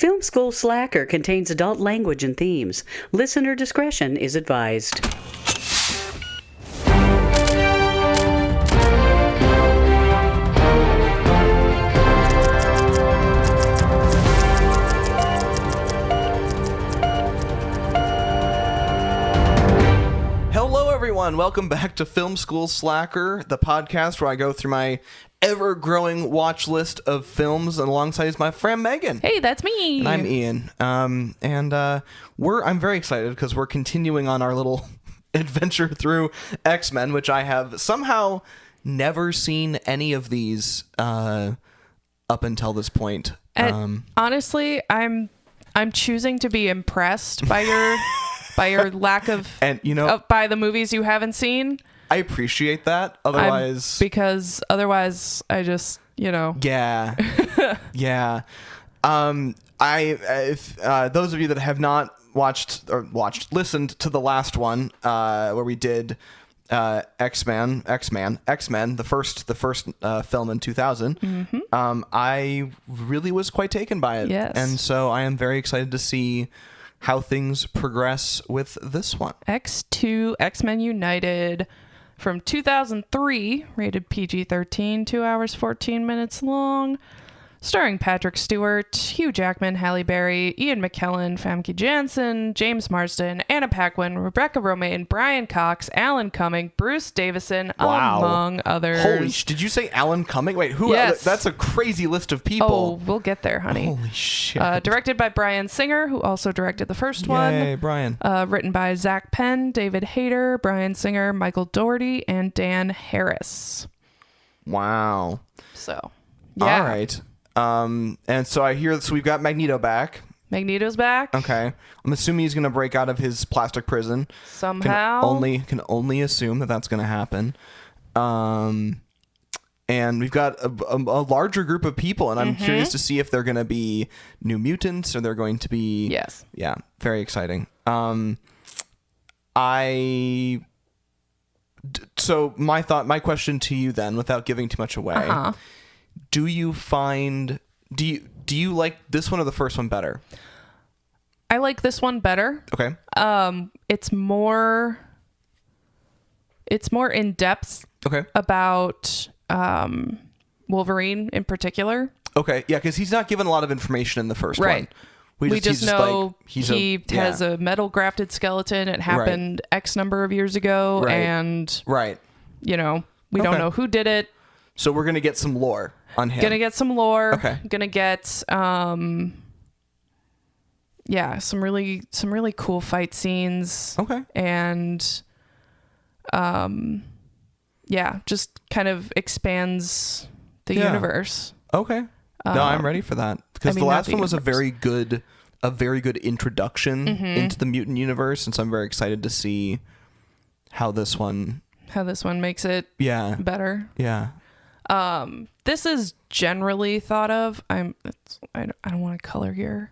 Film School Slacker contains adult language and themes. Listener discretion is advised. Hello, everyone. Welcome back to Film School Slacker, the podcast where I go through my ever-growing watch list of films, and alongside is my friend Megan. Hey, that's me. And I'm Ian. I'm very excited because we're continuing on our little adventure through X-Men, which I have somehow never seen any of these up until this point. Honestly, I'm choosing to be impressed by your lack of, and by the movies you haven't seen. I appreciate that. Otherwise, because otherwise I just, Yeah. Yeah. If those of you that have not listened to the last one, where we did X-Men, the first film in 2000, I really was quite taken by it. Yes. And so I am very excited to see how things progress with this one. X2, X-Men United, from 2003, rated PG-13, 2 hours, 14 minutes long, starring Patrick Stewart, Hugh Jackman, Halle Berry, Ian McKellen, Famke Janssen, James Marsden, Anna Paquin, Rebecca Romijn, Brian Cox, Alan Cumming, Bruce Davison, among others. Holy did you say Alan Cumming? Wait, who? Yes. That's a crazy list of people. Oh, we'll get there, honey. Holy shit. Directed by Bryan Singer, who also directed the first one. Yay, Brian. Written by Zach Penn, David Hayter, Bryan Singer, Michael Dougherty, and Dan Harris. Wow. So, yeah. All right. And so I hear, so we've got Magneto back. Magneto's back. Okay. I'm assuming he's going to break out of his plastic prison. Somehow. Can only assume that that's going to happen. And we've got a larger group of people, and I'm curious to see if they're going to be New Mutants or they're going to be... Yes. Yeah, very exciting. So my question to you then, without giving too much away, do you like this one or the first one better? I like this one better. Okay. It's more in depth. Okay. About Wolverine in particular. Okay. Yeah, because he's not given a lot of information in the first one. We just know he has a metal grafted skeleton. It happened X number of years ago, and we don't know who did it. So we're gonna get some lore on him. Gonna get some lore. Okay. Gonna get some really cool fight scenes. Okay. And just kind of expands the universe. Okay. No, I'm ready for that because the last one was a very good introduction into the mutant universe, and so I'm very excited to see how this one makes it better. Yeah. This is generally thought of. I don't want to color your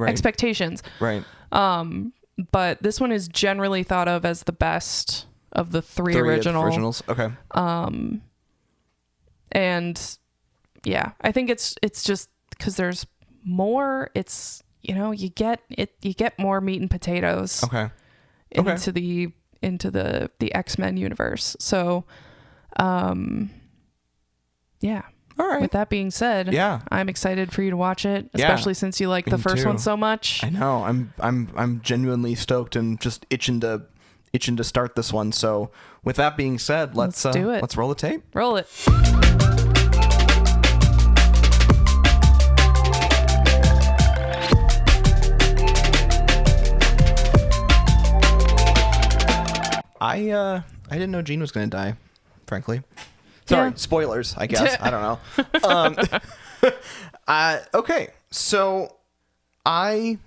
expectations. Right. But this one is generally thought of as the best of the three originals. Okay. And yeah, I think it's just because there's more. It's you get more meat and potatoes. Okay. Into the X-Men universe. So, yeah. All right. With that being said, I'm excited for you to watch it, especially since you like the first one so much. I know. I'm genuinely stoked and just itching to start this one. So, with that being said, let's do it. Let's roll the tape. Roll it. I didn't know Jean was going to die, frankly. Sorry, spoilers, I guess. I don't know. Okay, so I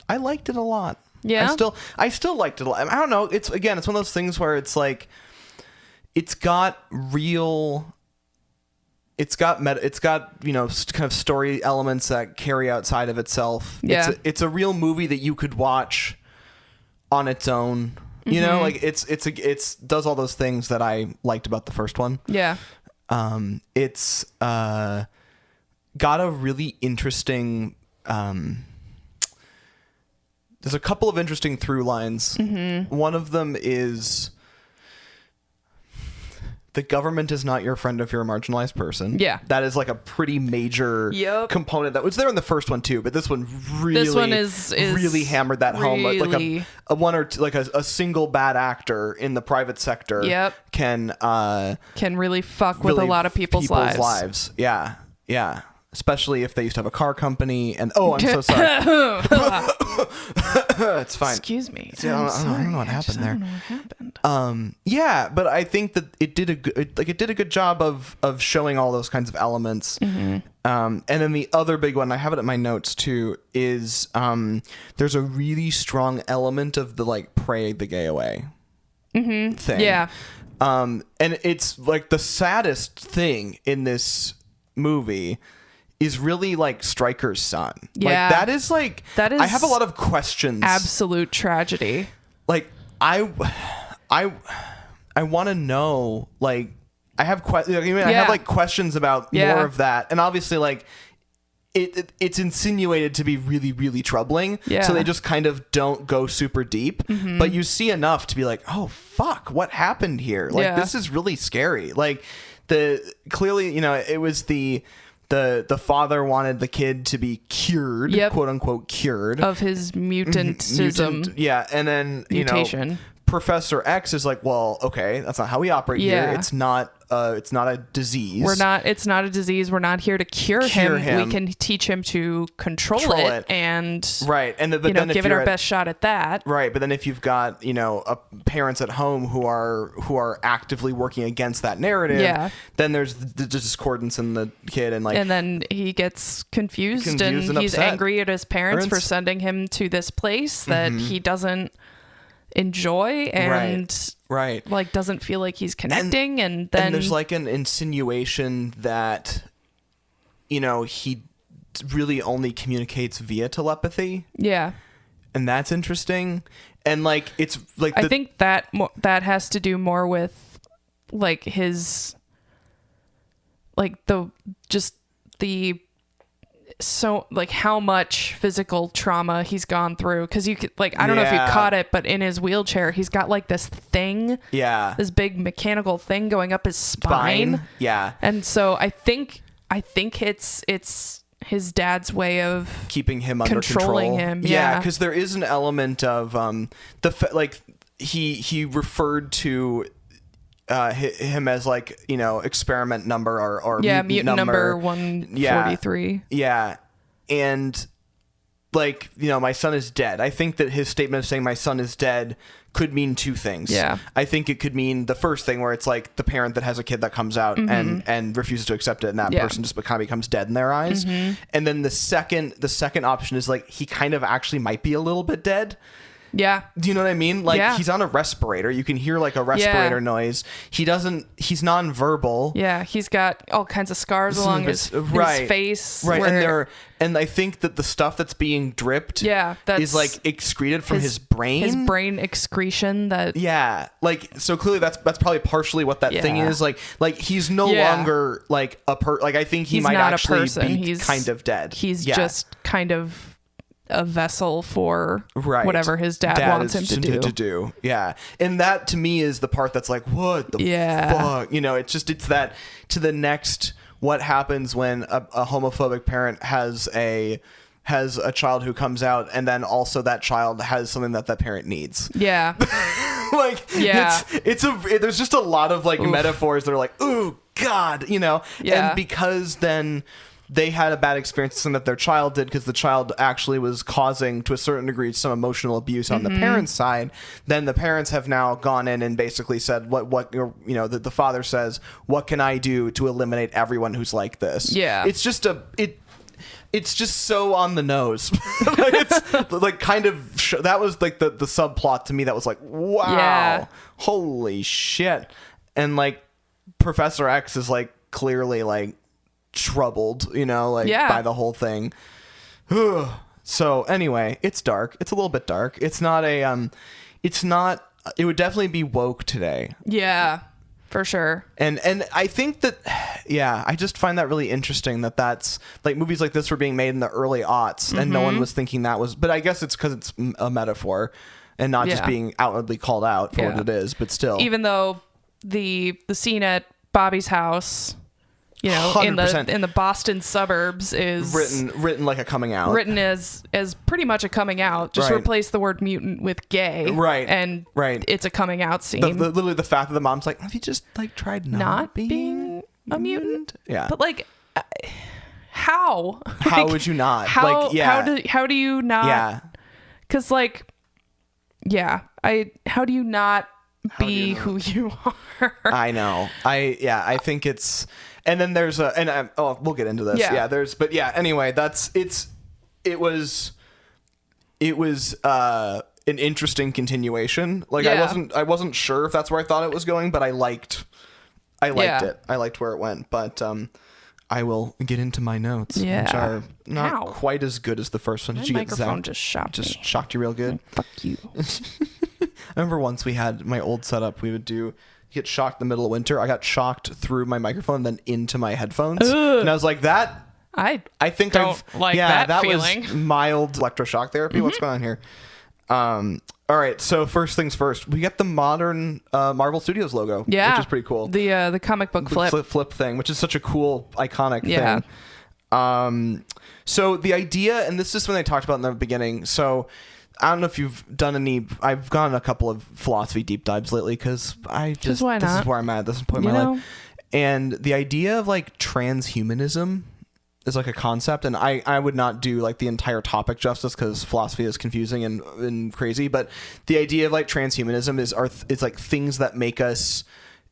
liked it a lot. Yeah. I still liked it a lot. I don't know. It's one of those things where it's like it's got kind of story elements that carry outside of itself. Yeah. It's a real movie that you could watch on its own. You know, like it's does all those things that I liked about the first one. Yeah. It's got a really interesting there's a couple of interesting through lines. One of them is the government is not your friend if you're a marginalized person. Yeah. That is like a pretty major component that was there in the first one too, but this one really is really hammered that home. Like really... a one or two, like a single bad actor in the private sector can really fuck with a lot of people's lives. Yeah. Yeah. Especially if they used to have a car company and I'm so sorry. It's fine. Excuse me. I don't know what happened there. Yeah, but I think that it did a good job of showing all those kinds of elements. And then the other big one, I have it in my notes too, is there's a really strong element of the like pray the gay away thing. Yeah. And it's like the saddest thing in this movie is really like Stryker's son. Yeah. Like that is I have a lot of questions. Absolute tragedy. Like I want to know, like I have I have like questions about more of that. And obviously like it's insinuated to be really, really troubling. Yeah. So they just kind of don't go super deep, but you see enough to be like, oh fuck, what happened here? Like this is really scary. Like clearly, it was the father wanted the kid to be cured, quote unquote cured of his mutantism. Yeah, and then mutation. Professor X is like, well, okay, that's not how we operate here. It's not a disease. It's not a disease. We're not here to cure him. We can teach him to control it and right. And then give it our best shot at that. Right. But then if you've got, parents at home who are actively working against that narrative, then there's the discordance in the kid and then he gets confused and he's upset. angry at his parents for sending him to this place that he doesn't enjoy and like doesn't feel like he's connecting and then there's like an insinuation that he really only communicates via telepathy, and that's interesting. And like it's like I think that has to do more with like his like the so like how much physical trauma he's gone through, because you could like I don't know if you caught it, but in his wheelchair he's got like this thing, this big mechanical thing going up his spine. And so I think it's his dad's way of keeping him under controlling control. Him because there is an element of he referred to him as like experiment number or mutant number 143. And like my son is dead. I think that his statement of saying my son is dead could mean two things. I think it could mean the first thing where it's like the parent that has a kid that comes out and refuses to accept it, and that person just kind of becomes dead in their eyes. And then the second option is like he kind of actually might be a little bit dead. Yeah. Do you know what I mean? Like he's on a respirator. You can hear like a respirator noise. He's nonverbal. Yeah. He's got all kinds of scars along his face. Right. And I think that the stuff that's being dripped is like excreted from his brain. His brain excretion that. Yeah. Like, so clearly that's probably partially what that thing is. Like he's no longer like like I think he's might not actually be kind of dead. He's just kind of a vessel for whatever his dad wants him to do. Yeah. And that to me is the part that's like, what the fuck? It's that to the next, what happens when a homophobic parent has a child who comes out, and then also that child has something that parent needs. Yeah. There's just a lot of like metaphors that are like, ooh, God, and because then they had a bad experience, something that their child did, because the child actually was causing, to a certain degree, some emotional abuse on the parents' side. Then the parents have now gone in and basically said, the father says, what can I do to eliminate everyone who's like this? Yeah. It's just it's just so on the nose. Like it's like kind of, that was like the subplot to me that was like, wow, holy shit. And like Professor X is like clearly like troubled, by the whole thing. So anyway, it's dark. It's a little bit dark. It's not it would definitely be woke today. Yeah. For sure. And I think that, yeah, I just find that really interesting that that's like movies like this were being made in the early aughts and no one was thinking that was, but I guess it's because it's a metaphor and not just being outwardly called out for what it is, but still. Even though the scene at Bobby's house, you know, 100%. in the Boston suburbs is written like a coming out. Written as pretty much a coming out. Just replace the word mutant with gay. Right. And it's a coming out scene. Literally the fact that the mom's like, have you just like tried not being a mutant? Yeah. But like, how? How would you not? How, like, yeah. How do you not? Yeah. Because like, yeah, how do you not be who you are? I know. I think it's, and then there's we'll get into this. Yeah. Anyway, it was an interesting continuation. Like I wasn't sure if that's where I thought it was going, but I liked it. I liked where it went, but I will get into my notes, which are not quite as good as the first one. Did you get microphone zapped? just shocked you real good. Fuck you. I remember once we had my old setup, we would get shocked in the middle of winter. I got shocked through my microphone and then into my headphones. And I was like, I think don't like that feeling. Was mild electroshock therapy. What's going on here? All right, so first things first, we get the modern Marvel Studios logo, which is pretty cool. The comic book flip thing, which is such a cool, iconic thing. So the idea, and this is something I talked about in the beginning. So I don't know if you've done any. I've gone a couple of philosophy deep dives lately because this is where I'm at this point in my life. And the idea of like transhumanism is like a concept, and I would not do like the entire topic justice because philosophy is confusing and crazy. But the idea of like transhumanism is like things that make us,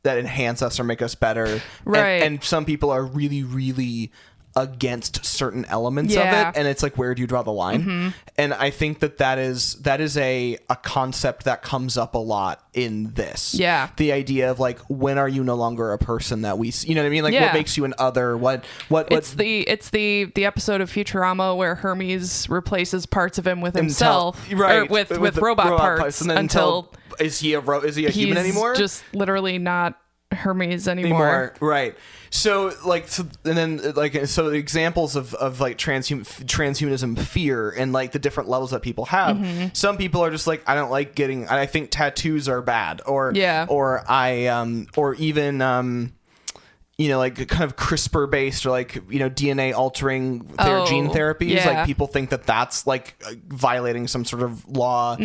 that enhance us or make us better. Right. And some people are really, really against certain elements of it, and it's like, where do you draw the line? And I think that is a concept that comes up a lot in this. The idea of like, when are you no longer a person that we, you know what I mean? Like, what makes you an other? What it's the episode of Futurama where Hermes replaces parts of him with himself, or with robot parts until is he a human anymore? Just literally not Hermes anymore. Right. So like, and then like, so examples of like transhumanism fear and like the different levels that people have. Some people are just like, I don't like I think tattoos are bad, or even you know, like kind of CRISPR based, or like, you know, DNA altering gene therapies. Like people think that that's like violating some sort of law.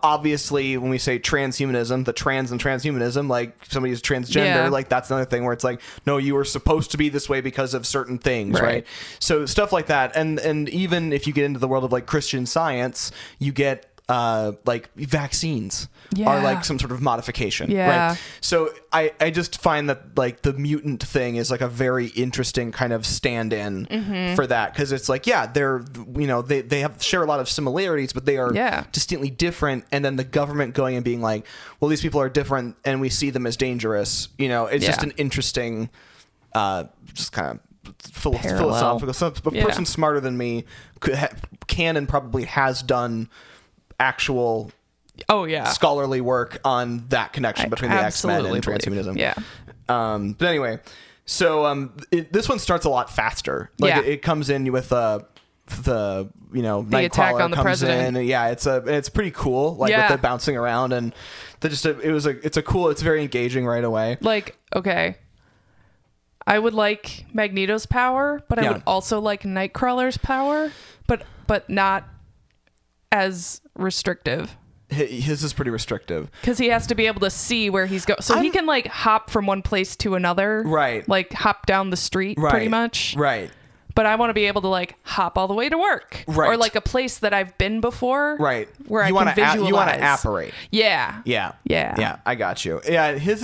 Obviously, when we say transhumanism, the trans and transhumanism, like somebody's transgender, like that's another thing where it's like, no, you were supposed to be this way because of certain things, right? So stuff like that. And even if you get into the world of like Christian Science, you get like vaccines are like some sort of modification, right? So I just find that like the mutant thing is like a very interesting kind of stand-in for that, because it's like, they're, you know, they share a lot of similarities, but they are distinctly different. And then the government going and being like, well, these people are different and we see them as dangerous, you know. It's just an interesting just kind of philosophical. So a person smarter than me can and probably has done actual scholarly work on that connection between the X-Men and transhumanism. But anyway, so this one starts a lot faster. Like it comes in with the attack on the president. It's pretty cool. Like with the bouncing around, and it's very engaging right away. Like, okay, I would like Magneto's power, but I would also like Nightcrawler's power, but not as restrictive. His is pretty restrictive because he has to be able to see where he's going, so he can like hop from one place to another, right? Like hop down the street, pretty much, right? But I want to be able to like hop all the way to work, right? Or like a place that I've been before, right? Where I can visualize. You want to apparate, yeah. I got you. Yeah, his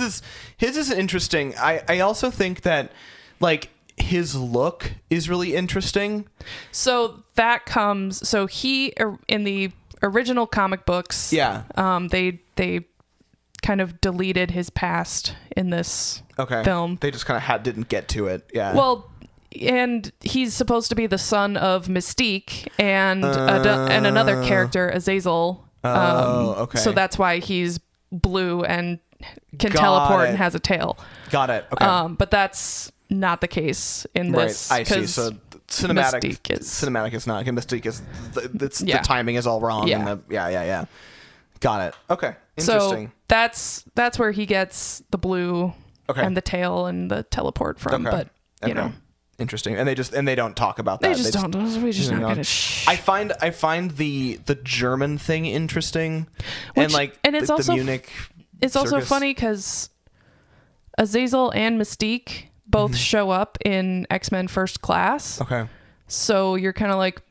is interesting. I also think that like his look is really interesting. So that comes. So he in the original comic books, they kind of deleted his past in this film. They just kind of didn't get to it. Yeah. Well, and he's supposed to be the son of Mystique and another character, Azazel. Okay. So that's why he's blue and can Got teleport it. and has a tail. Got it. Okay. But that's not the case in this. Right. I see. 'cause So cinematic is not. Mystique is the timing is all wrong. Yeah. And yeah. Got it. Okay. Interesting. So that's where he gets the blue and the tail and the teleport from. Okay. But you know, interesting. And they don't talk about that. they just don't. We're just not gonna. I find the German thing interesting, and it's the also Munich. It's also circus. funny because Azazel and Mystique both show up in X-Men First Class. Okay. So you're kind of like,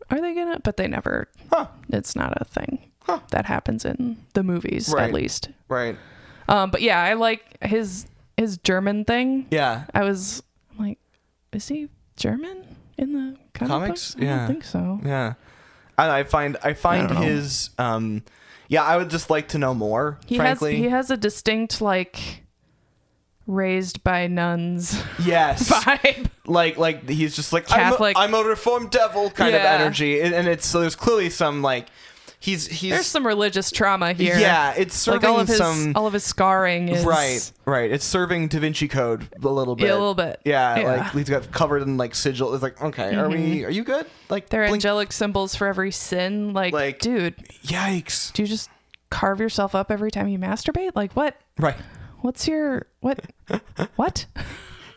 are they gonna? But they never. Huh. It's not a thing that happens in the movies, Right. at least. Right. But yeah, I like his German thing. Yeah. I'm like, is he German in the Comics? books? I don't think so. Yeah. I find don't know. his I would just like to know more, He frankly. has a distinct like raised by nuns Yes. vibe. Like he's just like Catholic. I'm a reformed devil kind of Yeah. energy, and it's so there's clearly some like he's There's some religious trauma here. yeah, it's serving like all of his scarring is right. It's serving Da Vinci Code a little bit. Yeah, a little bit. Yeah, Yeah. like he's got covered in like sigil. It's like, okay, are you good? Like There are blink- angelic symbols for every sin. Like, dude, yikes. do you just carve yourself up every time you masturbate? Like, what? Right. What's your what? What?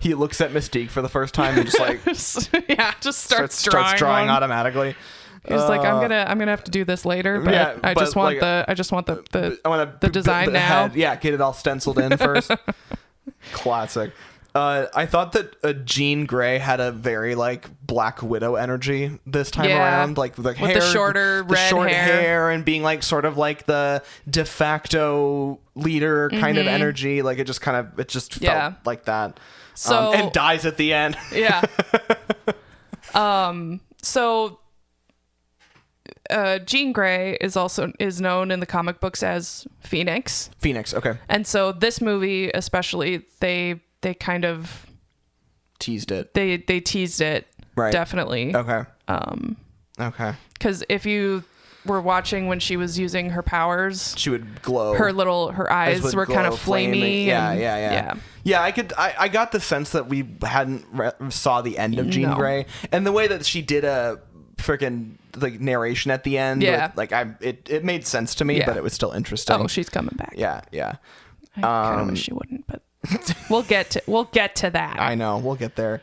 He looks at Mystique for the first time and just like Yeah, just starts starts drawing one. automatically. He's like, I'm gonna have to do this later, but yeah, I but just want like, the I want the design now. head. Yeah, get it all stenciled in first. Classic. I thought that Jean Grey had a very like Black Widow energy this time around, like the hair, the shorter red short hair. hair, and being like sort of like the de facto leader kind of energy. Like it just felt like that. So and dies at the end. yeah. So Jean Grey is known in the comic books as Phoenix. Phoenix. Okay. And so this movie especially, they kind of Teased it. they teased it. Right. Definitely. Okay. Okay. Because if you were watching when she was using her powers, She would glow. her eyes were kind of flamey. Yeah. Yeah, I got the sense that we hadn't saw the end of Jean No. Grey, and the way that she did a freaking like narration at the end. Yeah. It made sense to me, Yeah. but it was still interesting. Oh, she's coming back. Yeah. I kind of wish she wouldn't, but we'll get to that. I know. We'll get there.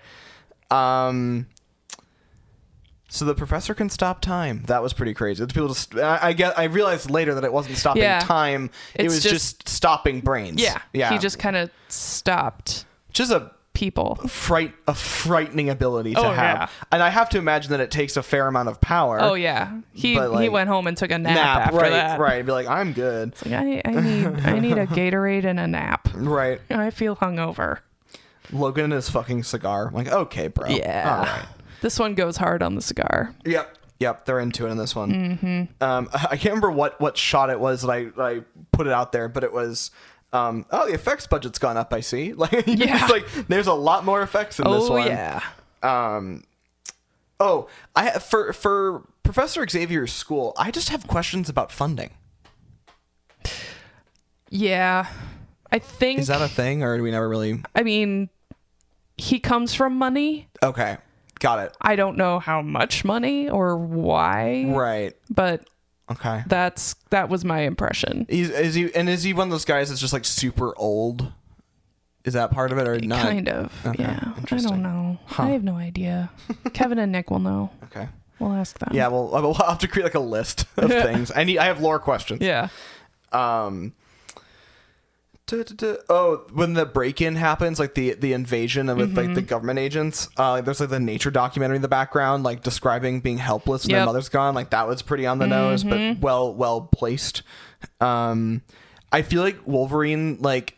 So the professor can stop time. That was pretty crazy. People just I realized later that it wasn't stopping time. It It's was just stopping brains. Yeah. He just kind of stopped just a people. frightening ability to Oh, have. yeah. And I have to imagine that it takes a fair amount of power. Oh yeah. He went home and took a nap after right, that. Right. Be like, I'm good. It's like, I need a Gatorade and a nap. Right. I feel hungover. Logan and his fucking cigar. I'm like, okay, bro. Yeah. All right. This one goes hard on the cigar. Yep, they're into it in this one. I can't remember what shot it was that I put it out there, but it was the effects budget's gone up, I see. Like Yeah. it's like there's a lot more effects in this one. Yeah. For Professor Xavier's school, I just have questions about funding. Yeah. I think Is that a thing, or do we never really? I mean, he comes from money. Okay, got it. I don't know how much money or why. Right. But Okay. that was my impression. Is he one of those guys that's just like super old? Is that part of it or not? Kind of. Okay, Yeah. I interesting. don't know. Huh. I have no idea. Kevin and Nick will know. Okay. We'll ask them. Yeah, well, I'll have to create like a list of things. I have lore questions. Yeah. When the break-in happens, like the invasion of like the government agents, there's like the nature documentary in the background, like describing being helpless when their mother's gone. Like that was pretty on the nose, but well placed. I feel like Wolverine, like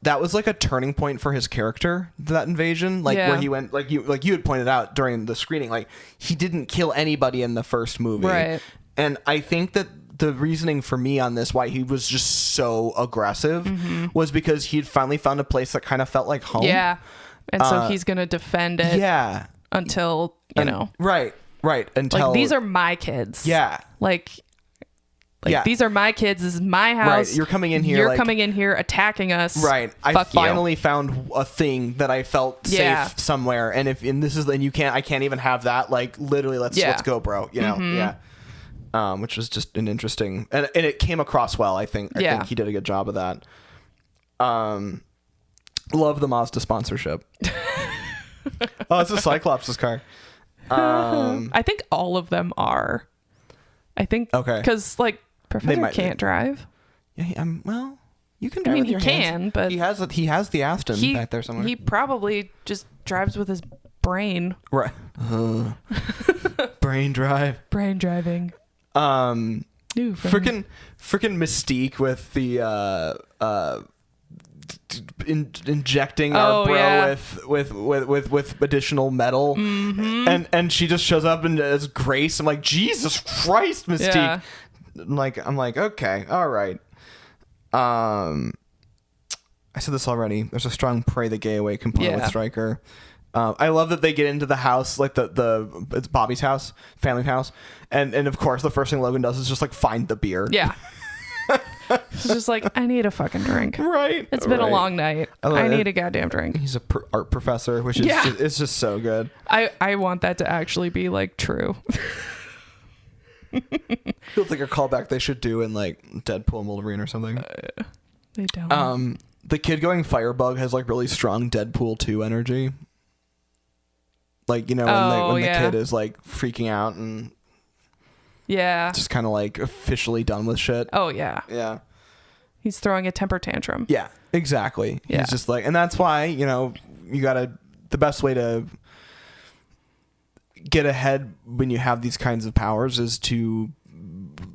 that was like a turning point for his character, that invasion, like where he went, like you had pointed out during the screening, like he didn't kill anybody in the first movie, Right. And I think that the reasoning for me on this, why he was just so aggressive, was because he'd finally found a place that kind of felt like home. Yeah. And so he's going to defend it Yeah. until, you know. Right. Until Like, these are my kids. Yeah. Like, Like, Yeah. these are my kids. This is my house. Right. You're coming in here. You're like, coming in here attacking us. Right. I Fuck you. finally found a thing that I felt Yeah. safe somewhere. And I can't even have that. Like, literally, let's go, bro. You know? Yeah. Which was just an interesting, and it came across well. I think he did a good job of that. Love the Mazda sponsorship. Oh, it's a Cyclops' car. I think all of them are. I think Okay. because like Professor can't drive. Yeah. Well, you can drive mean, with your he hands. can, but he has the Aston back there somewhere. He probably just drives with his brain. Right. Brain drive. Brain driving. Freaking Mystique with the injecting our bro with additional metal, and she just shows up and as Grace. I'm like, Jesus Christ, Mystique. Yeah. I'm like, okay, all right. I said this already. There's a strong pray the gay away component with Stryker. I love that they get into the house, like it's Bobby's house, family house, and of course the first thing Logan does is just like find the beer. Yeah. It's just like, I need a fucking drink. Right. It's been a long night. I need a goddamn drink. He's a art professor, which is it's just so good. I want that to actually be like true. Feels like a callback they should do in like Deadpool and Wolverine or something. They don't. The kid going Firebug has like really strong Deadpool 2 energy. Like, you know, when the kid is like freaking out and just kind of like officially done with shit. Oh yeah. Yeah. He's throwing a temper tantrum. Yeah, exactly. Yeah. He's just like, and that's why, you know, the best way to get ahead when you have these kinds of powers is to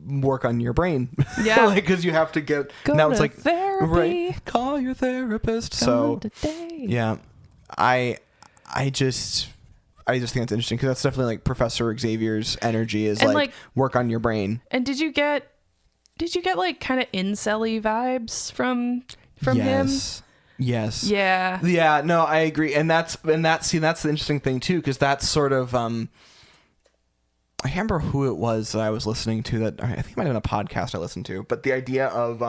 work on your brain. Yeah. Like, because you have to get, Go now to it's like, therapy. right, call your therapist. So, today. yeah, I just think it's interesting because that's definitely like Professor Xavier's energy is like work on your brain. And did you get like kind of incel-y vibes from him? Yes. Yeah. Yeah. No, I agree, and that's the interesting thing too, because that's sort of I can't remember who it was that I was listening to that I think it might have been a podcast I listened to, but the idea of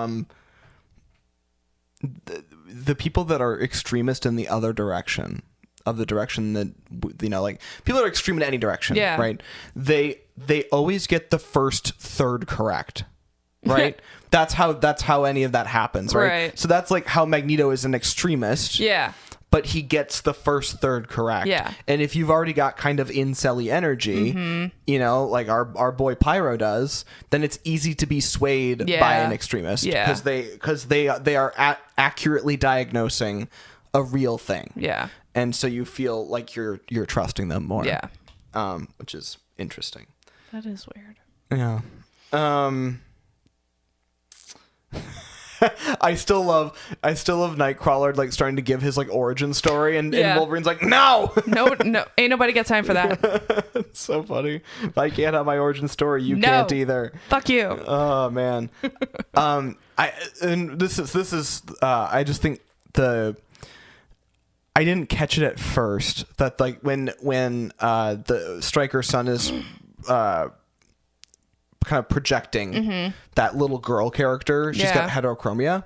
the people that are extremist in the other direction. Of the direction that, you know, like people that are extreme in any direction, right? They always get the first third correct, right? that's how any of that happens, right? So that's like how Magneto is an extremist, but he gets the first third correct, And if you've already got kind of incel-y energy, you know, like our boy Pyro does, then it's easy to be swayed by an extremist, because they are accurately diagnosing a real thing, and so you feel like you're trusting them more. Yeah. Which is interesting. That is weird. Yeah. I still love Nightcrawler like starting to give his like origin story and Wolverine's like, no, ain't nobody got time for that. It's so funny. If I can't have my origin story, you can't either. Fuck you. Oh man. I just think I didn't catch it at first that like when the Stryker's son is kind of projecting that little girl character, she's got heterochromia,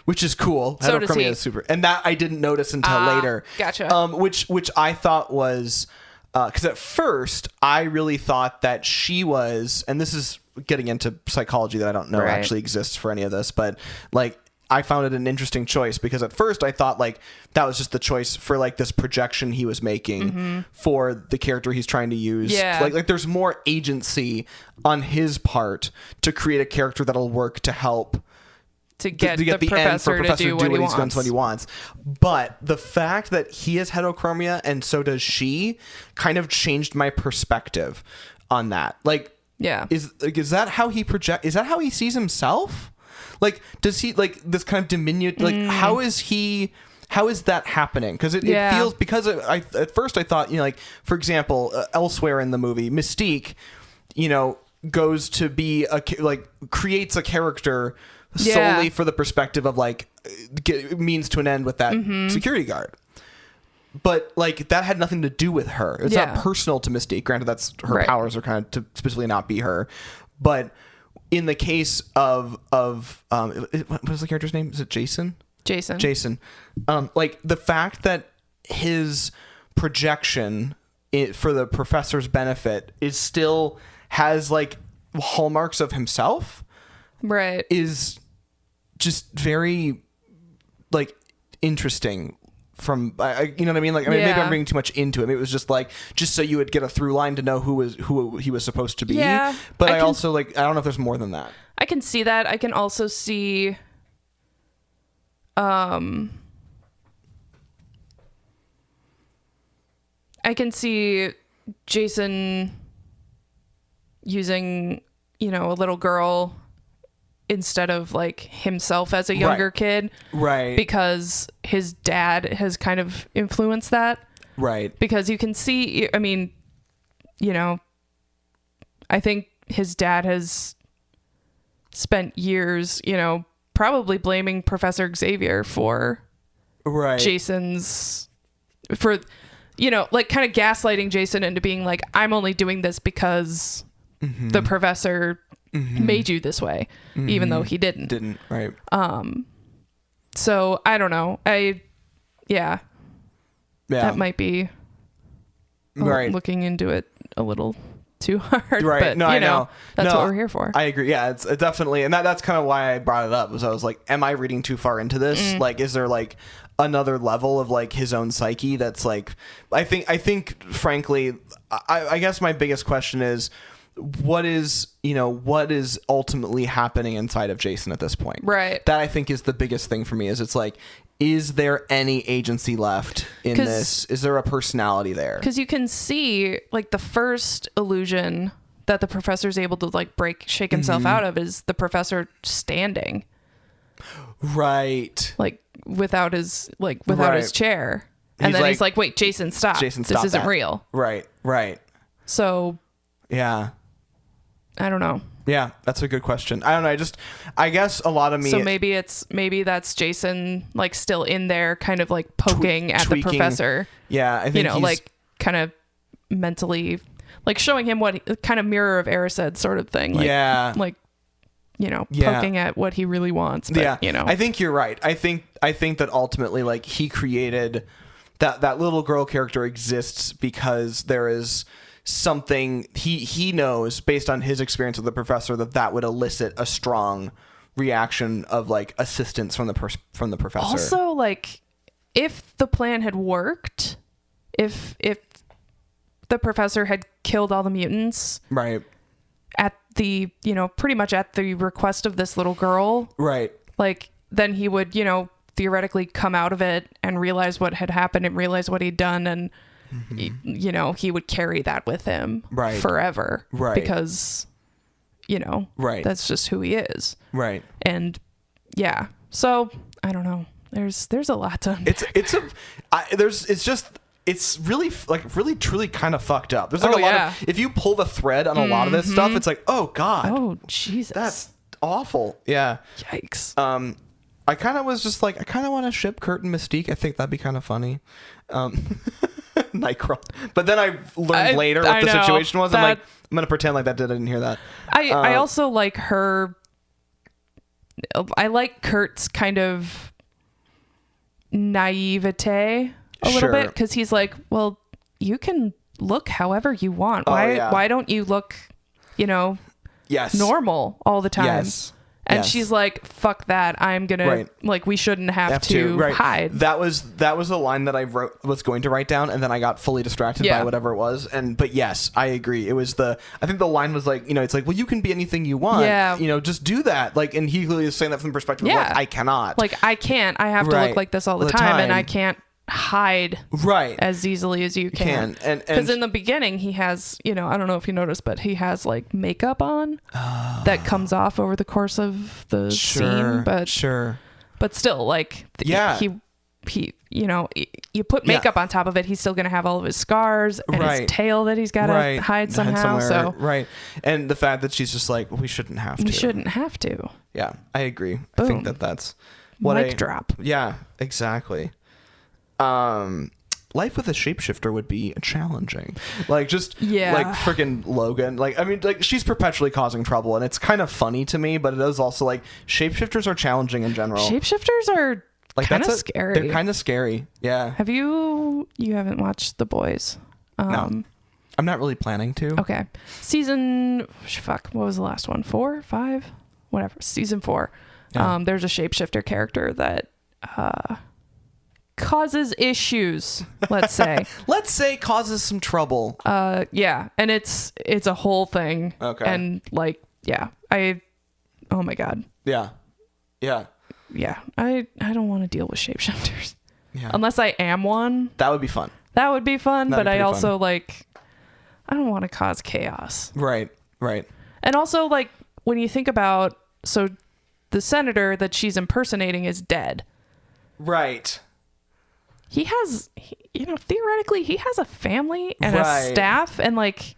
which is cool. So heterochromia is super, and that I didn't notice until later. Gotcha. Which I thought was because at first I really thought that she was, and this is getting into psychology that I don't know actually exists for any of this, but like. I found it an interesting choice because at first I thought like that was just the choice for like this projection he was making for the character he's trying to use. Yeah. Like there's more agency on his part to create a character that'll work to help to get the end for Professor to do what he wants. But the fact that he has heterochromia and so does she kind of changed my perspective on that. Like, is that how he is that how he sees himself? Like, does he like this kind of diminutive? Like, how is that happening? Because it feels, because at first I thought, you know, like for example, elsewhere in the movie, Mystique, you know, goes to be creates a character solely for the perspective of like means to an end with that security guard. But like that had nothing to do with her. It's not personal to Mystique. Granted, that's her powers are kind of to specifically not be her, but in the case of what was the character's name? Is it Jason? Jason. Like the fact that his projection for the professor's benefit is still has like hallmarks of himself, right, is just very like interesting. From you know what I mean? Like, I mean, maybe I'm bringing too much into it. Maybe it was just like so you would get a through line to know who he was supposed to be. Yeah, but I also like, I don't know if there's more than that. I can see that. I can also see I can see Jason using, you know, a little girl instead of like himself as a younger kid. Right. Because his dad has kind of influenced that. Right. Because you can see, I mean, you know, I think his dad has spent years, you know, probably blaming Professor Xavier for Jason's, for, you know, like kind of gaslighting Jason into being like, I'm only doing this because the professor made you this way, even though he didn't. Right. So I don't know. Yeah. That might be looking into it a little too hard. Right. But, no, I know. That's what we're here for. I agree. Yeah, it's definitely, and that's kind of why I brought it up. Was I was like, am I reading too far into this? Like, is there like another level of like his own psyche that's like, I think frankly, I guess my biggest question is, what is ultimately happening inside of Jason at this point? Right. That I think is the biggest thing for me. Is it's like, is there any agency left in this? Is there a personality there? Because you can see like the first illusion that the professor's able to like shake himself out of is the professor standing. Right. Like without his chair. And then he's like, wait, Jason, stop. This isn't real. Right. Right. So. Yeah. I don't know. Yeah, that's a good question. I don't know. I guess a lot of me. So maybe that's Jason like still in there, kind of like poking at tweaking. the professor. Yeah, I think you know, like kind of mentally, like showing him what kind of mirror of Erised sort of thing. Like, yeah, like you know, poking at what he really wants. But, you know, I think you're right. I think that ultimately, like he created that little girl character exists because there is something he knows based on his experience with the professor that would elicit a strong reaction of like assistance from the professor. Also, like if the plan had worked, if the professor had killed all the mutants, right, at the, you know, pretty much at the request of this little girl, right, like then he would, you know, theoretically come out of it and realize what had happened and realize what he'd done, and you know, he would carry that with him forever, because, you know, that's just who he is, and yeah. So I don't know. There's a lot to unpack. It's really truly kind of fucked up. There's like a lot of, if you pull the thread on a lot of this stuff, it's like, oh god, oh Jesus, that's awful. Yeah, yikes. I kind of was just like, I kind of want to ship Kurt and Mystique. I think that'd be kind of funny. Nightcrawler. But then I learned later what the situation was. I'm like, I'm going to pretend like that I didn't hear that. I also like her. I like Kurt's kind of naivete a little bit, because he's like, well, you can look however you want. Why don't you look, you know, normal all the time? And she's like, fuck that. I'm going to, like, we shouldn't have to hide. That was a line that I was going to write down, and then I got fully distracted by whatever it was. But yes, I agree. It was I think the line was like, you know, it's like, well, you can be anything you want. Yeah. You know, just do that. Like, and he really is saying that from the perspective of, like, I cannot. Like, I can't. I have to look like this all the time, and I can't hide as easily as you can. And because in the beginning he has, you know, I don't know if you noticed, but he has like makeup on that comes off over the course of the scene, but still, like, he you know, you put makeup on top of it, he's still gonna have all of his scars and his tail that he's gotta hide somehow. So and the fact that she's just like, we shouldn't have to. Yeah, I agree. Boom. I think that's what mic drop. Yeah, exactly. life with a shapeshifter would be challenging. Like, just Yeah. like freaking Logan. Like, I mean, like, she's perpetually causing trouble, and it's kind of funny to me, but it is also like shapeshifters are challenging in general. Shapeshifters are Like, kind of scary. They're kind of scary. Yeah. You haven't watched The Boys? No. I'm not really planning to. Okay. What was the last one? 4, 5, whatever. Season 4. Yeah. There's a shapeshifter character that causes issues, let's say. Let's say causes some trouble. Yeah, and it's a whole thing. Okay. And like, yeah, oh my god. Yeah. Yeah. Yeah, I don't want to deal with shapeshifters. Yeah. Unless I am one. That would be fun. That would be fun, That'd but be I pretty also like I don't want to cause chaos. Right. Right. And also, like, when you think about, so the senator that she's impersonating is dead. Right. He has, theoretically, he has a family and a Right. staff, and like,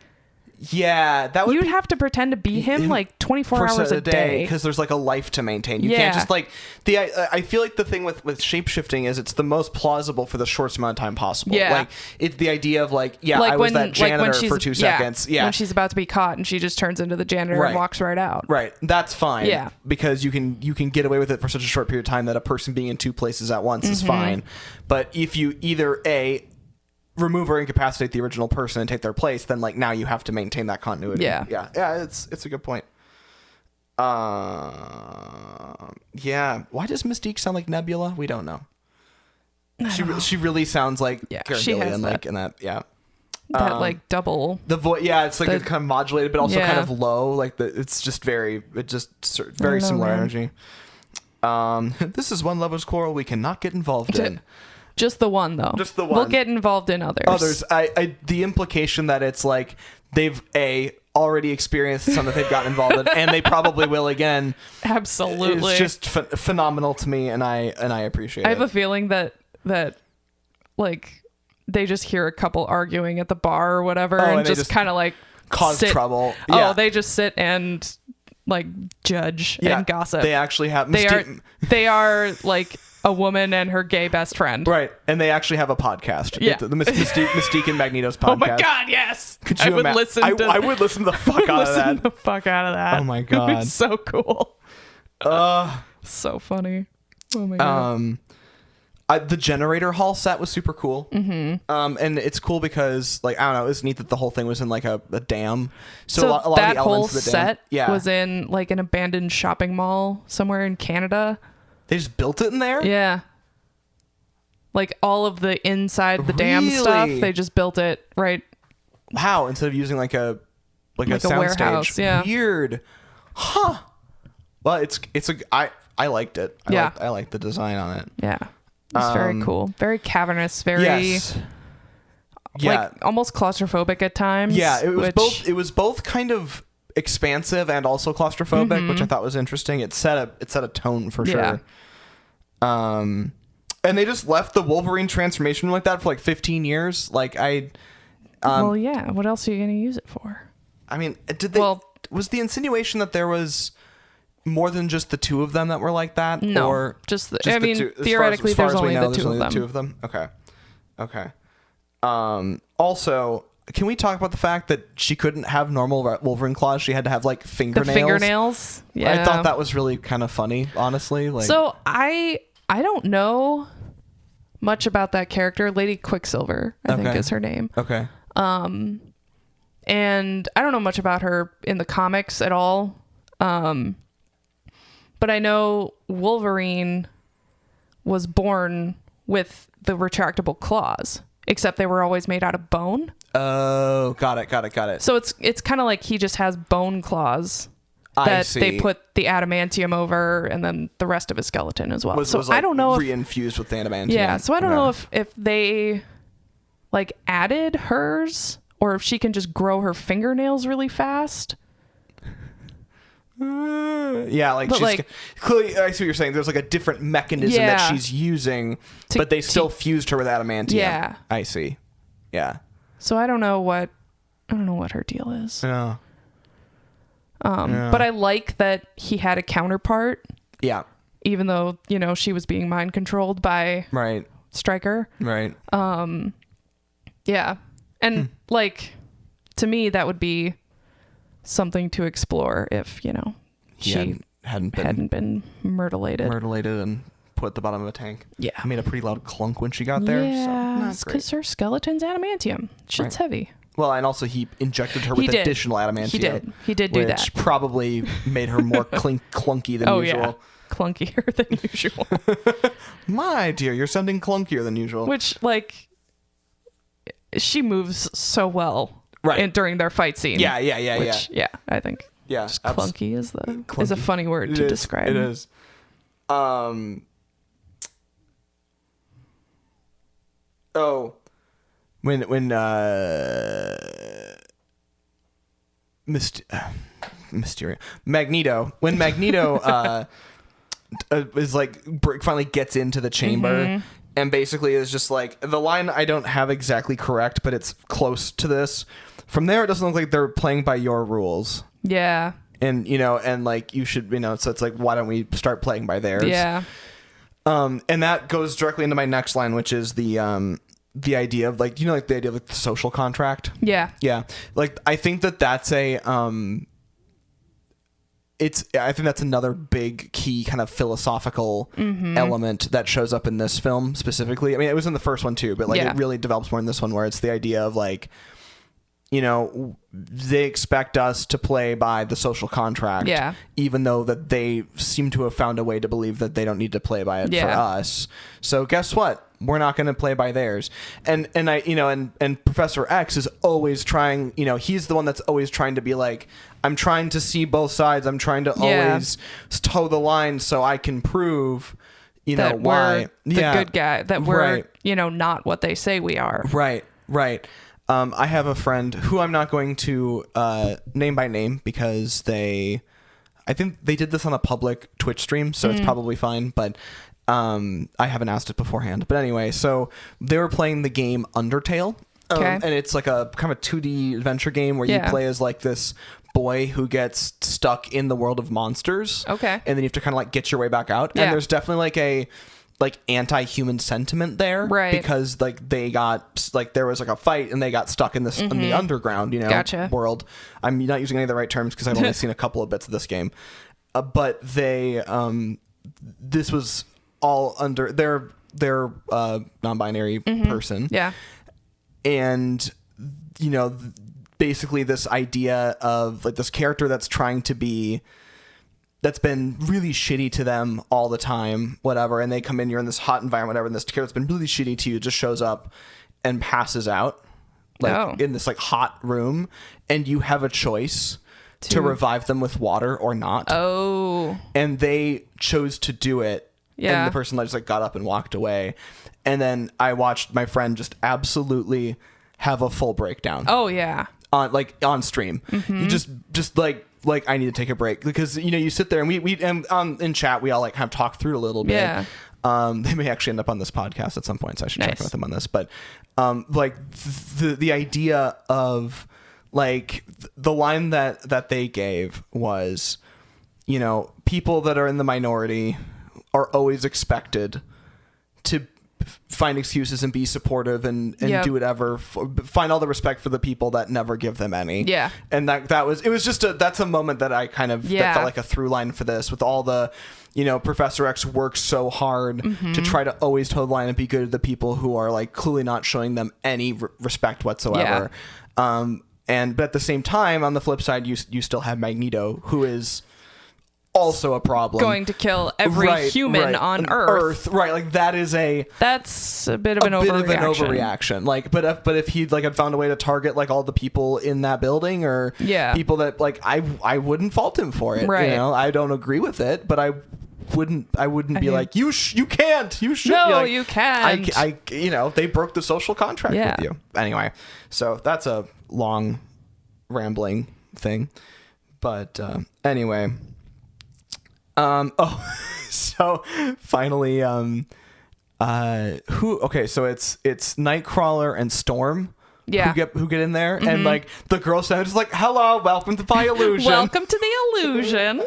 Yeah, that would you'd be have to pretend to be him like 24 hours a day. because there's like a life to maintain. You Yeah. can't just like I feel like the thing with shapeshifting is it's the most plausible for the shortest amount of time possible. Yeah. Like, it's the idea of like, yeah, Like I was that janitor for 2 seconds. Yeah. When she's about to be caught and she just turns into the janitor Right. and walks right out. Right. That's fine. Yeah. Because you can get away with it for such a short period of time that a person being in 2 places at once is fine. But if you either remove or incapacitate the original person and take their place, then like now you have to maintain that continuity. Yeah. Yeah. It's a good point. Yeah. Why does Mystique sound like Nebula? We don't know. She really sounds like Karen she has Gillian, that. like in that. Yeah. That like double. The voice, yeah, it's like it's kind of modulated, but also Yeah. kind of low. Like it's just very similar man. energy. This is one lover's quarrel we cannot get involved in. Just the one, though. Just the one. We'll get involved in others. The implication that it's like they've already experienced something that they've gotten involved in, and they probably will again. Absolutely. It's just phenomenal to me, and I appreciate it. I have a feeling that like they just hear a couple arguing at the bar or whatever, and just kind of like cause trouble. Oh, Yeah. they just sit and like judge and gossip. They actually have. They are like a woman and her gay best friend. Right, and they actually have a podcast. Yeah. The Mystique and Magneto's podcast. Oh my god, yes! Could you listen. I would listen to the fuck out of that. The fuck out of that. Oh my god, It's so cool. So funny. Oh my god. The generator hall set was super cool. And it's cool because like I don't know, it's neat that the whole thing was in like a dam. So a lot of that the whole elements of the dam, set was in like an abandoned shopping mall somewhere in Canada. They just built it in there. Yeah. Like all of the inside the dam stuff, they just built it right. Wow! Instead of using like a warehouse, soundstage. yeah. Weird. Huh. Well, I liked it. I liked the design on it. Yeah. It's very cool. Very cavernous, very Yes. Yeah. like almost claustrophobic at times. Yeah, it was both kind of expansive and also claustrophobic, which I thought was interesting. It set a tone for sure. And they just left the Wolverine transformation like that for like 15 years. Like well, yeah. What else are you going to use it for? I mean, was the insinuation that there was more than just the 2 of them that were like that? No, or just the, just I mean, two, theoretically, as far there's as we only know, the there's 2 only of them. the 2 of them. Okay. Also, can we talk about the fact that she couldn't have normal Wolverine claws? She had to have like fingernails. The fingernails. Yeah. I thought that was really kind of funny, honestly. Like, so I don't know much about that character. Lady Quicksilver, I think is her name. Okay. And I don't know much about her in the comics at all. But I know Wolverine was born with the retractable claws, except they were always made out of bone. Oh, got it. So it's kind of like he just has bone claws I that see. they put the adamantium over, and then the rest of his skeleton as well. Was So like I don't know if reinfused with the adamantium. yeah. So I don't know if they like added hers or if she can just grow her fingernails really fast. Yeah, like But, she's like- clearly. I see what you're saying. There's like a different mechanism that Yeah. she's using, To- but they still fused her with adamantium. Yeah. I see. Yeah. So I don't know what her deal is. Yeah. But I like that he had a counterpart, Yeah. even though, she was being mind controlled by Right. Stryker. Right. Yeah. And like, to me, that would be something to explore if, she hadn't been myrtleated. Myrtleated and put at the bottom of a tank. Yeah. It made a pretty loud clunk when she got there. Yeah, so not great. because her skeleton's adamantium. Shit's heavy. Well, and also he injected her with additional adamantium. He did do that. Which probably made her more clunky than usual. Yeah. Clunkier than usual. My dear, you're sounding clunkier than usual. Which, like, she moves so well during their fight scene. Yeah. Yeah, I think. Yeah. Just clunky is a funny word to describe. It is. When Magneto is like finally gets into the chamber and basically is just like, the line I don't have exactly correct, but it's close to this. From there, it doesn't look like they're playing by your rules. Yeah. And and like you should, so it's like, why don't we start playing by theirs? Yeah. And that goes directly into my next line, which is the idea of like, like the idea of like the social contract. Yeah. Yeah. Like, I think that's I think that's another big key kind of philosophical element that shows up in this film specifically. I mean, it was in the first one too, but like it really develops more in this one, where it's the idea of like, they expect us to play by the social contract, even though that they seem to have found a way to believe that they don't need to play by it for us. So guess what? We're not going to play by theirs. And I, and Professor X is always trying, he's the one that's always trying to be like, I'm trying to see both sides. I'm trying to always toe the line so I can prove, that why we're the good guy, that we're, not what they say we are. Right. I have a friend who I'm not going to name by name because I think they did this on a public Twitch stream, so it's probably fine, but I haven't asked it beforehand. But anyway, so they were playing the game Undertale, and it's like a kind of a 2D adventure game where you play as like this boy who gets stuck in the world of monsters. Okay. And then you have to kind of like get your way back out. Yeah. And there's definitely like a anti-human sentiment there, right? Because like they got like there was like a fight and they got stuck in this in the underground, world. I'm not using any of the right terms because I've only seen a couple of bits of this game, but they this was all under their non-binary person, and basically this idea of like this character that's trying to be. That's been really shitty to them all the time, whatever, and they come in, you're in this hot environment, whatever, and this character that's been really shitty to you just shows up and passes out, like in this like hot room, and you have a choice to revive them with water or not. Oh. And they chose to do it. Yeah. And the person just like got up and walked away. And then I watched my friend just absolutely have a full breakdown. Oh yeah. On stream. You just like I need to take a break because you sit there and we in chat we all like kind of talk through it a little bit. Yeah. They may actually end up on this podcast at some point, so I should check in with them on this. But like the idea of like the line that they gave was, people that are in the minority are always expected to find excuses and be supportive and do whatever, find all the respect for the people that never give them any. Yeah. And that's a moment that I kind of that felt like a through line for this, with all the, Professor X works so hard to try to always toe the line and be good to the people who are like clearly not showing them any respect whatsoever. Yeah. But at the same time, on the flip side, you still have Magneto, who is also a problem, going to kill every human on Earth. Right, like that's a bit of an overreaction. Like, but if he like had found a way to target like all the people in that building, or people that like I wouldn't fault him for it. Right. I don't agree with it, but I wouldn't be like you can't, you should. No, like, you can't. I they broke the social contract with you anyway. So that's a long rambling thing, but anyway. So finally, so it's Nightcrawler and Storm who get in there, and like the girl sounds like, hello, welcome to my illusion. Welcome to the illusion.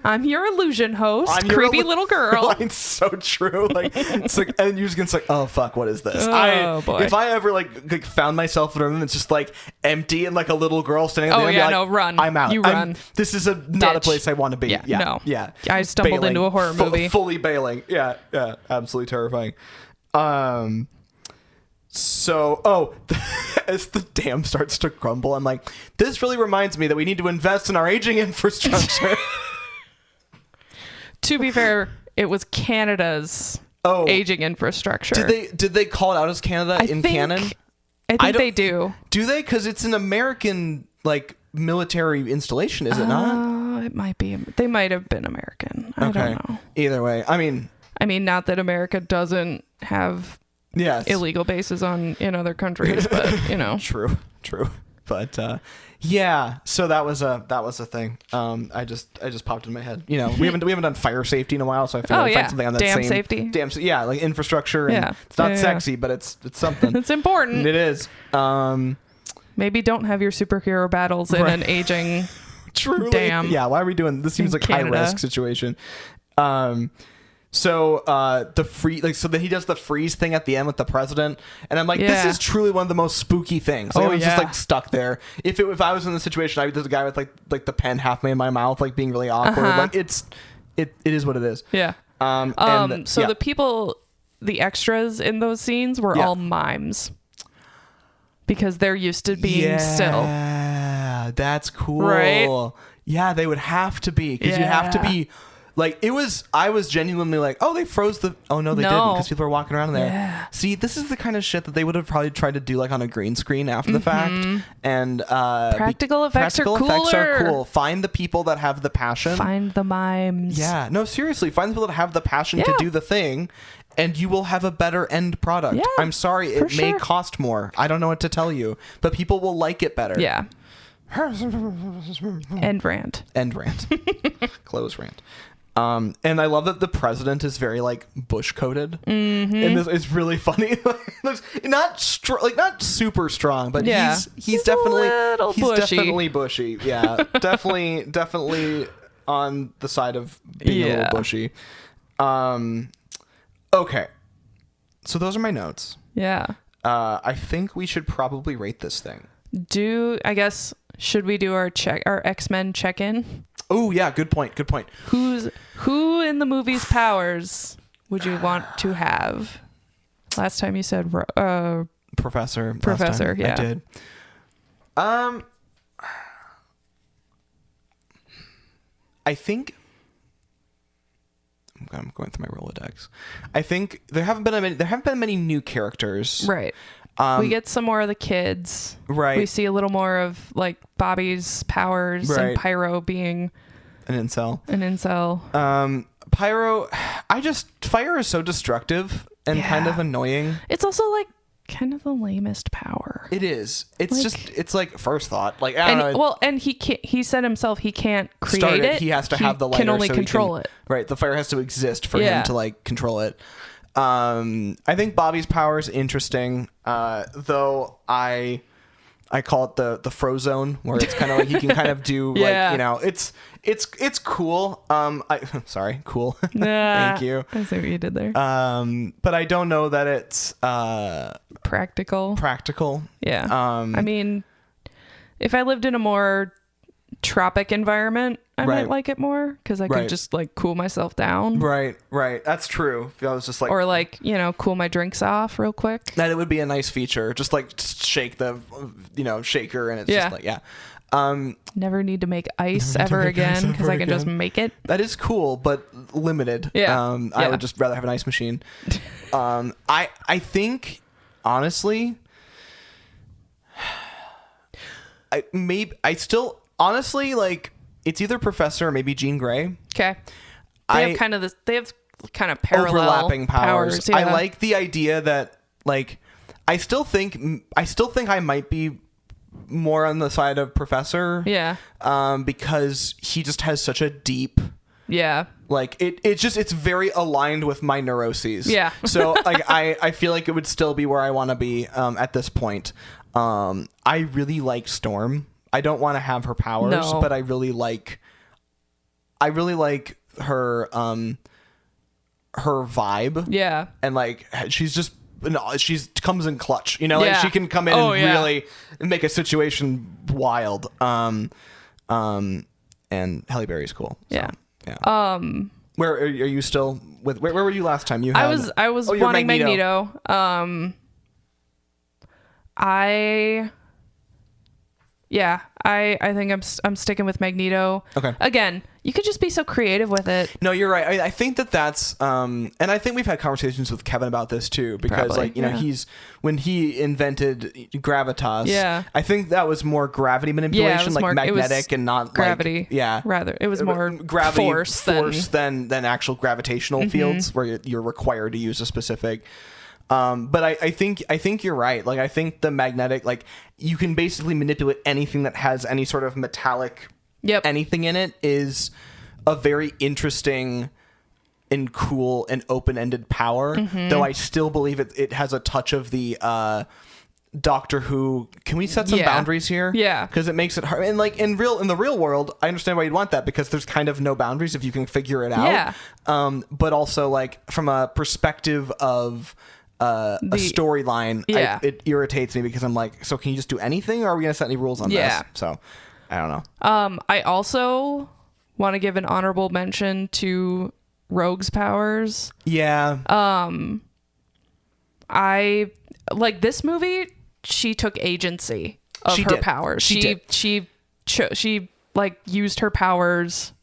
I'm your illusion host, I'm your creepy little girl. It's so true. Like, it's like, and you're just gonna say, oh fuck, what is this? Boy. If I ever like found myself in a room that's just like empty and like a little girl standing at the end, I'd be like, run. I'm out. You run. This is not a Ditch. place I want to be. Yeah, Yeah, no. yeah. I stumbled Bailing. into a horror movie. Fully bailing. Yeah, yeah. Absolutely terrifying. So, as the dam starts to crumble, I'm like, this really reminds me that we need to invest in our aging infrastructure. To be fair, it was Canada's aging infrastructure. Did they call it out as Canada canon? I think they do. Do they? Because it's an American like military installation, is it not? It might be. They might have been American. I don't know. Either way, I mean, not that America doesn't have illegal bases in other countries, but you know. True. But yeah, so that was a thing. I just popped in my head. You know, we haven't done fire safety in a while, so I figured I'd find something on that dam same safety. Yeah, like infrastructure. And it's not sexy, but it's something. It's important. It is. Maybe don't have your superhero battles in an aging Truly. dam. Yeah, why are we doing this? Seems like a high risk situation. So then he does the freeze thing at the end with the president, and I'm like, this is truly one of the most spooky things. Like, I was just like stuck there. If I was in the situation, I'd be the guy with like the pen halfway in my mouth, like being really awkward. Like it is what it is. Yeah. The people, the extras in those scenes were all mimes because they're used to being still. Yeah, that's cool. Right? Yeah, they would have to be because you have to be. Like, I was genuinely like, oh, they froze the... Oh, no, they didn't because people are walking around in there. Yeah. See, this is the kind of shit that they would have probably tried to do, like, on a green screen after the fact. And practical effects are cool. Find the people that have the passion. Find the mimes. Yeah. No, seriously. Find the people that have the passion to do the thing, and you will have a better end product. Yeah, I'm sorry. It may cost more. I don't know what to tell you. But people will like it better. Yeah. End rant. Close rant. And I love that the president is very like bush coated, and this is really funny. not super strong, but he's definitely bushy. Yeah, definitely on the side of being a little bushy. Okay, so those are my notes. Yeah. I think we should probably rate this thing. Should we do our X-Men check-in? Oh yeah, good point. Who in the movie's powers would you want to have? Last time you said Professor. Yeah, I did. I think I'm going through my Rolodex. I think there haven't been many new characters. Right. We get some more of the kids. Right. We see a little more of like Bobby's powers and Pyro being an incel. Pyro, fire is so destructive and kind of annoying. It's also like kind of the lamest power. It is. It's like first thought. Like I don't know. Well, and he said himself he can't create it. He has to have the lighter. Can only control it. Right. The fire has to exist for him to like control it. I think Bobby's power is interesting, though I call it the Frozone, where it's kind of like he can kind of do like, you know, it's cool. Cool. Thank you. I see what you did there. But I don't know that it's practical. Yeah. I mean, if I lived in a more tropic environment, I might like it more because I could just like cool myself down. Right. That's true. If I was just like, or like, you know, cool my drinks off real quick. That it would be a nice feature. Just like shake the, shaker, and it's just like, never need to make ice ever again because I can just make it. That is cool, but limited. I would just rather have an ice machine. I think honestly, honestly, like, it's either Professor or maybe Jean Grey. Okay. They have kind of parallel overlapping powers. I like the idea that, like, I still think I might be more on the side of Professor. Yeah. Because he just has such a deep. Yeah. Like it's very aligned with my neuroses. Yeah. So like I feel like it would still be where I want to be at this point. I really like Storm. I don't want to have her powers, but I really like I really like her her vibe. Yeah. And like she's comes in clutch, you know, like Yeah. she can come in and really make a situation wild. And Halle Berry's cool. So, Yeah. yeah. Where are you still with? Where were you last time? I was wanting Magneto. I think I'm sticking with Magneto. Okay. Again, you could just be so creative with it. No, you're right. I think that's and I think we've had conversations with Kevin about this too, because Probably, like, you know, when he invented gravitas, Yeah. I think that was more gravity manipulation, like magnetic and not gravity. Like, Rather, it was more gravity force than actual gravitational fields where you're required to use a specific. But I think you're right. Like, I think the magnetic, like, you can basically manipulate anything that has any sort of metallic anything in it is a very interesting and cool and open-ended power. Though I still believe it has a touch of the Doctor Who. Can we set some boundaries here? Yeah, because it makes it hard. And like in the real world, I understand why you'd want that, because there's kind of no boundaries if you can figure it out. Yeah. But also, like, from a perspective of a storyline, it irritates me, because I'm like, so can you just do anything, or are we gonna set any rules on this? So I don't know. I also want to give an honorable mention to Rogue's powers. Yeah. I like this movie. She took agency of her powers. She like used her powers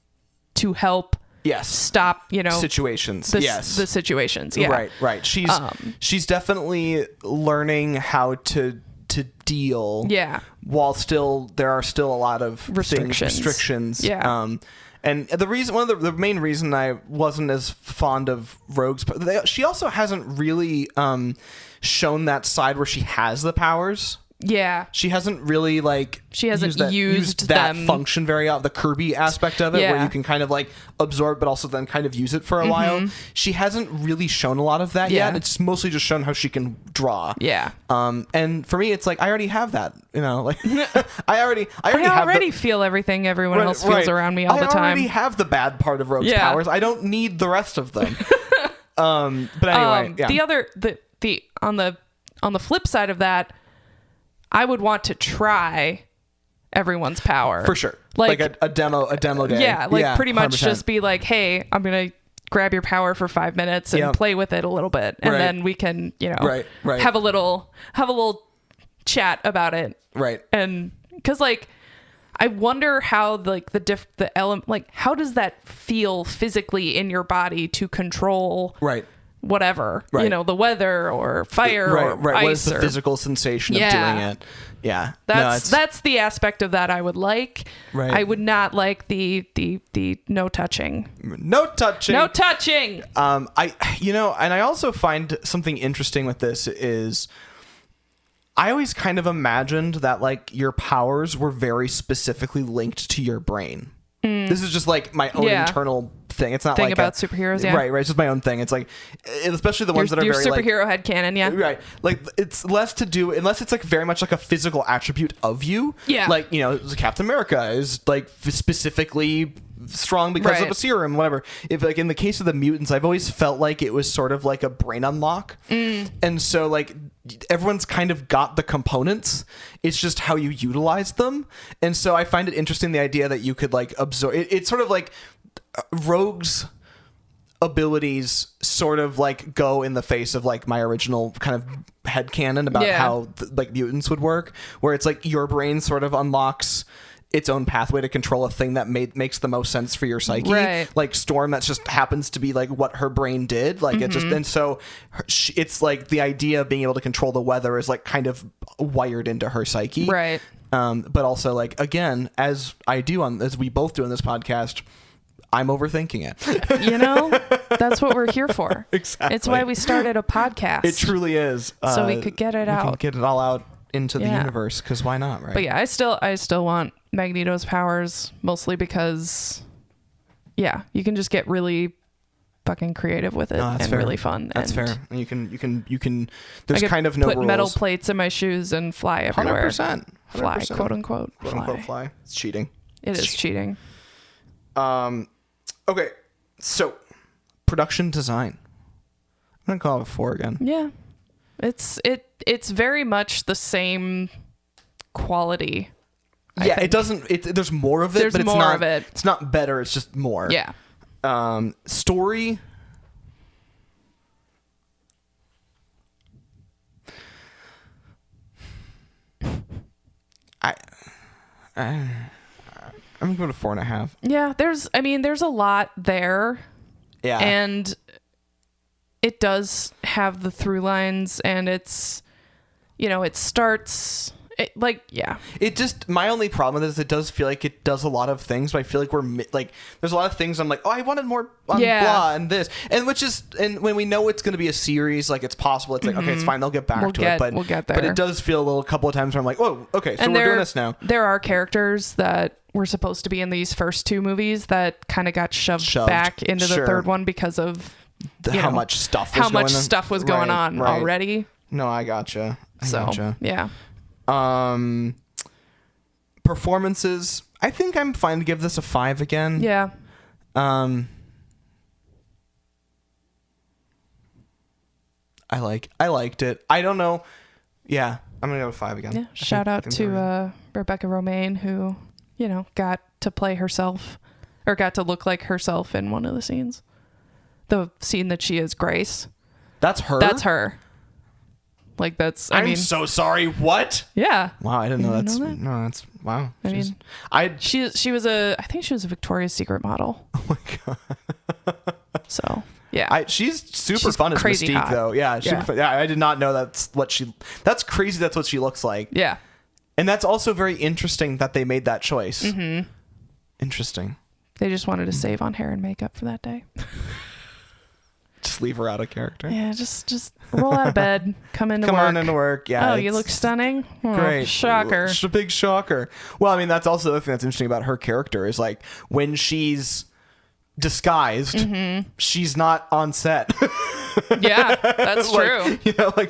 to help stop, you know, situations. The situations. Yeah. Right. She's definitely learning how to deal. Yeah. While there are still a lot of restrictions. Yeah. And the main reason I wasn't as fond of Rogue's, she also hasn't really shown that side where she has the powers. Yeah. She hasn't really used that them. function very often, the Kirby aspect of it, where you can kind of like absorb but also then kind of use it for a while. She hasn't really shown a lot of that yet. It's mostly just shown how she can draw. Yeah. And for me, it's like, I already have that, you know, like I already feel everything everyone else feels around me all the time. I already have the bad part of Rogue's powers. I don't need the rest of them. But anyway, the on the flip side of that, I would want to try everyone's power. For sure. Like a demo day. Yeah, pretty much 100%. Just be like, hey, I'm going to grab your power for 5 minutes and play with it a little bit. And then we can, you know, have a little chat about it. Right. And because like, I wonder how like the element, like how does that feel physically in your body to control whatever, you know, the weather or fire or ice. What is the physical sensation of doing it? Yeah. That's the aspect of that I would like. Right. I would not like the no touching. No touching. No touching. And I also find something interesting with this is I always kind of imagined that like your powers were very specifically linked to your brain. This is just like my own internal thing. It's not thing like about superheroes. Right. It's just my own thing. It's like, especially the ones that are your very superhero headcanon. Yeah. Right. Like it's less to do unless it's like very much like a physical attribute of you. Yeah. Like, you know, Captain America is like specifically strong because of a serum, whatever. If like in the case of the mutants, I've always felt like it was sort of like a brain unlock. And so like everyone's kind of got the components. It's just how you utilize them. And so I find it interesting, the idea that you could like absorb it's sort of like Rogue's abilities sort of like go in the face of like my original kind of headcanon about how like mutants would work, where it's like your brain sort of unlocks its own pathway to control a thing that makes the most sense for your psyche. Like Storm, that just happens to be like what her brain did. Like it just, and so it's like the idea of being able to control the weather is like kind of wired into her psyche. Right. But also like, again, as we both do on this podcast, I'm overthinking it. You know, that's what we're here for. Exactly. It's why we started a podcast. It truly is. So we could get it out. Get it all out into the universe, because why not, right? But yeah, I still want Magneto's powers, mostly because you can just get really fucking creative with it and really fun. That's fair. And you can there's kind of no put rules. Metal plates in my shoes and fly everywhere. 100%. Fly, quote unquote. Quote unquote fly. It's cheating. It is cheating. Okay, so production design. I'm gonna call it a 4 again. Yeah. It's very much the same quality. Yeah, it doesn't. There's more of it, There's but it's more not. of it. It's not better. It's just more. Yeah. Story. I'm gonna go to 4.5. Yeah, there's a lot there. Yeah. And it does have the through lines, and it's, it starts It just, my only problem with it is it does feel like it does a lot of things, but I feel like there's a lot of things I'm like, oh, I wanted more on blah and this, and when we know it's going to be a series, like it's possible, it's like, okay, it's fine, they'll get back to it, but we'll get there. But it does feel a couple of times where I'm like, oh, okay, so we're doing this now. There are characters that were supposed to be in these first 2 movies that kind of got shoved back into the third one because of how much stuff was going on already. No, I gotcha. Yeah. Performances, I think I'm fine to give this a 5 again. Yeah. I liked it. I don't know. Yeah, I'm gonna go with 5 again. Yeah. Shout out to Rebecca Romaine, who got to play herself, or got to look like herself in one of the scenes. The scene that she is Grace. That's her. That's her. Like I'm so sorry. What? Yeah. Wow, I didn't know that's no. That's wow. I think she was a Victoria's Secret model. Oh my god. So yeah, she's super fun as Mystique hot. Though. Yeah, super fun. Yeah, I did not know that's crazy. That's what she looks like. Yeah. And that's also very interesting that they made that choice. Mm-hmm. Interesting. They just wanted to save on hair and makeup for that day. Just leave her out of character. Yeah, just roll out of bed, come into work. Yeah. Oh, you look stunning. Oh, great. Shocker. It's a big shocker. Well, I mean, that's also the thing that's interesting about her character is like when she's disguised, she's not on set. Yeah, that's true.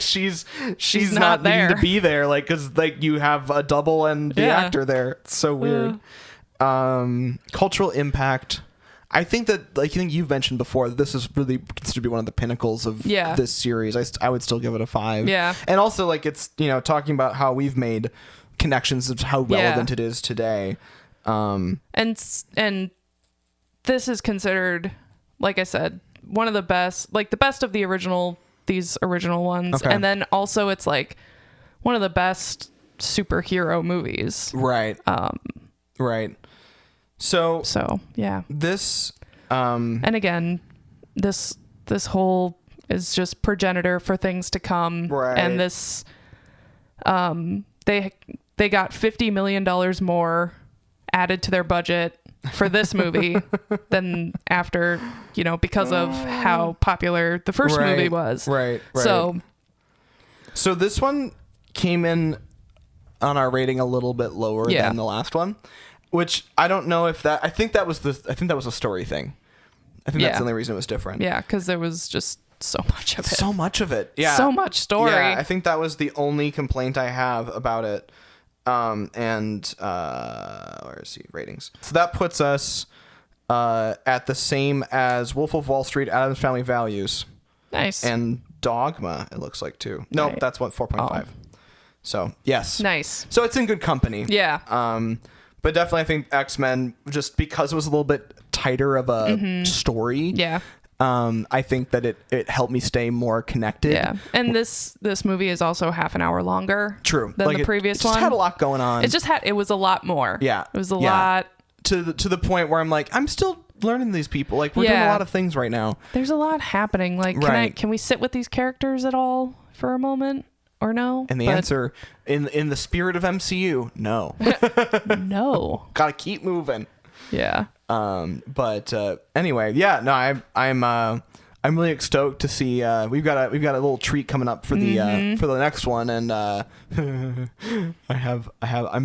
She's not there. needing to be there, like, because like you have a double and the actor there. It's so weird. Cultural impact. I think you've mentioned before that this is really considered to be one of the pinnacles of this series. I would still give it a 5. Yeah. And also like it's, talking about how we've made connections of how relevant it is today. And this is considered, like I said, one of the best, like the best of these original ones. Okay. And then also it's like one of the best superhero movies. Right. Right. So yeah. This and again, this whole is just progenitor for things to come. Right. And this they got $50 million more added to their budget for this movie than after, because of how popular the first movie was. Right. So this one came in on our rating a little bit lower than the last one. Which I don't know if that. I think that was a story thing. I think that's the only reason it was different. Yeah, because there was just so much of it. So much of it. Yeah. So much story. Yeah, I think that was the only complaint I have about it. Where is he? Ratings. So that puts us at the same as Wolf of Wall Street, Addams Family Values. Nice. And Dogma, it looks like too. No, right. That's what 4.5. So yes. Nice. So it's in good company. Yeah. But definitely I think X-Men, just because it was a little bit tighter of a story. Yeah. I think that it helped me stay more connected. Yeah. And this movie is also half an hour longer. True. Than the previous one. It just had a lot going on. It was a lot more. Yeah. It was a lot. To the point where I'm like, I'm still learning these people. Like we're doing a lot of things right now. There's a lot happening. Like can we sit with these characters at all for a moment? Or no? And the answer, in the spirit of MCU, no. No. Gotta keep moving. Yeah. But anyway, yeah. No, I'm really stoked to see. We've got a little treat coming up for the next one, and I'm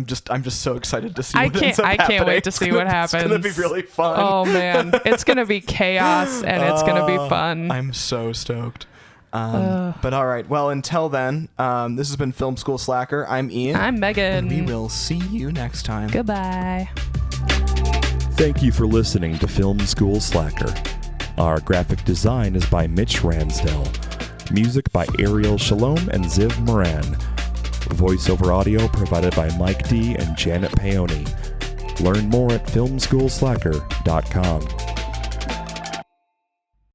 just so excited to see. I can't wait to see what happens. It's gonna be really fun. Oh man, it's gonna be chaos, and it's gonna be fun. I'm so stoked. But all right. Well, until then, this has been Film School Slacker. I'm Ian. I'm Megan. And we will see you next time. Goodbye. Thank you for listening to Film School Slacker. Our graphic design is by Mitch Ransdell. Music by Ariel Shalom and Ziv Moran. Voiceover audio provided by Mike D and Janet Paoni. Learn more at filmschoolslacker.com.